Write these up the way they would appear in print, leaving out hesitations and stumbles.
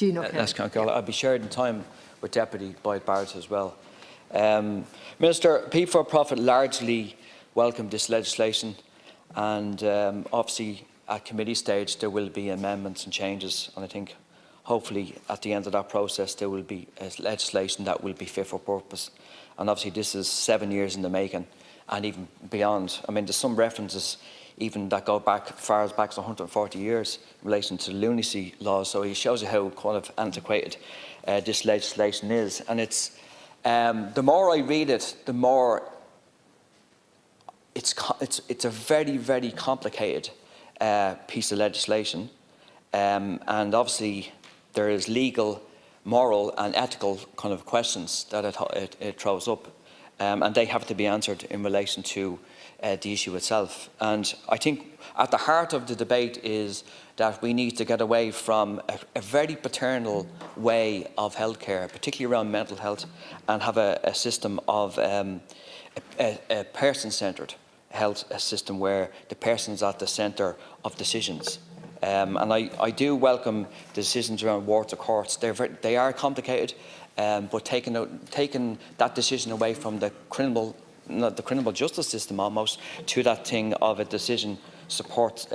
Gino Kenny. That's correct. I'll be sharing time with Deputy Boyd Barrett as well. Minister, P4Profit largely welcomed this legislation, and obviously at committee stage there will be amendments and changes, and I think hopefully at the end of that process there will be legislation that will be fit for purpose. And obviously this is 7 years in the making, and even beyond. I mean, there's some references even that go back far as back as 140 years in relation to lunacy laws, so it shows you how kind of antiquated this legislation is. And it's the more I read it, the more it's a very, very complicated piece of legislation, and obviously there is legal, moral and ethical kind of questions that it throws up, and they have to be answered in relation to the issue itself. And I think at the heart of the debate is that we need to get away from a very paternal way of healthcare, particularly around mental health, and have a system of a person-centred health system where the person is at the centre of decisions. And I do welcome the decisions around wards of courts. They are complicated, but taking that decision away from the criminal justice system almost to that thing of a decision support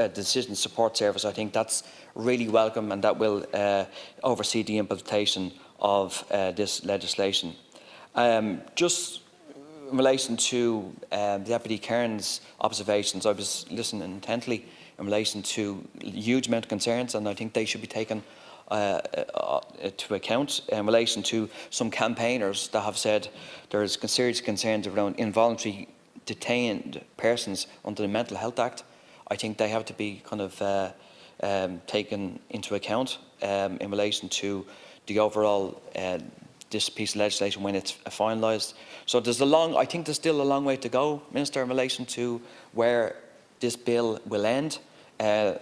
service, I think that's really welcome, and that will oversee the implementation of this legislation. Just in relation to Deputy Cairns' observations, I was listening intently in relation to huge amount of concerns, and I think they should be taken to account in relation to some campaigners that have said there is serious concerns around involuntary detained persons under the Mental Health Act. I think they have to be kind of taken into account in relation to the overall this piece of legislation when it's finalised. So I think there's still a long way to go, Minister, in relation to where this bill will end.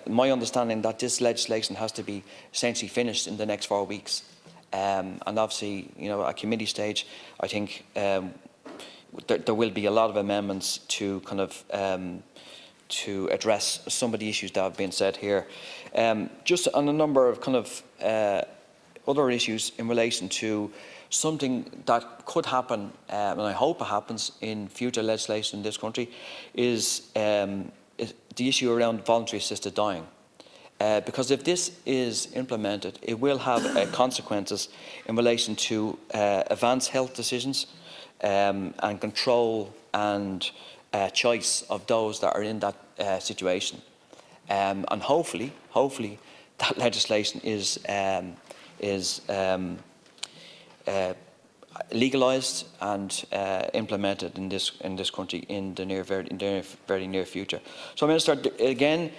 My understanding that this legislation has to be essentially finished in the next 4 weeks, and obviously, you know, at committee stage, I think there will be a lot of amendments to kind of to address some of the issues that have been said here. Just on a number of kind of other issues in relation to something that could happen, and I hope it happens in future legislation in this country, is the issue around voluntary assisted dying. Because if this is implemented, it will have consequences in relation to advanced health decisions and control and choice of those that are in that situation. And hopefully that legislation is legalised and implemented in this country in the very near future. So, Minister, again,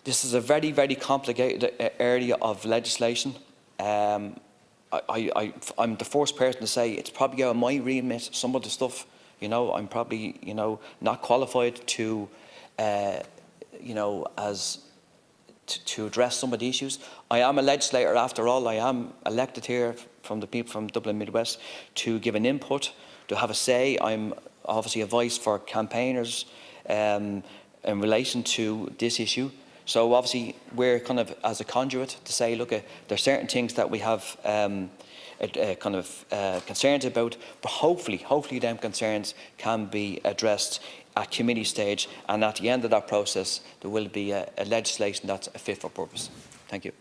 this is a very, very complicated area of legislation. I'm the first person to say it's probably out of my remit. Some of the stuff, you know, I'm probably, you know, not qualified to, you know, to address some of the issues. I am a legislator after all. I am elected here from the people from Dublin Midwest to give an input, to have a say. I'm obviously a voice for campaigners in relation to this issue. So obviously we're kind of as a conduit to say, look, there's certain things that we have kind of concerns about, but hopefully them concerns can be addressed at committee stage, and at the end of that process there will be a legislation that's fit for purpose. Thank you.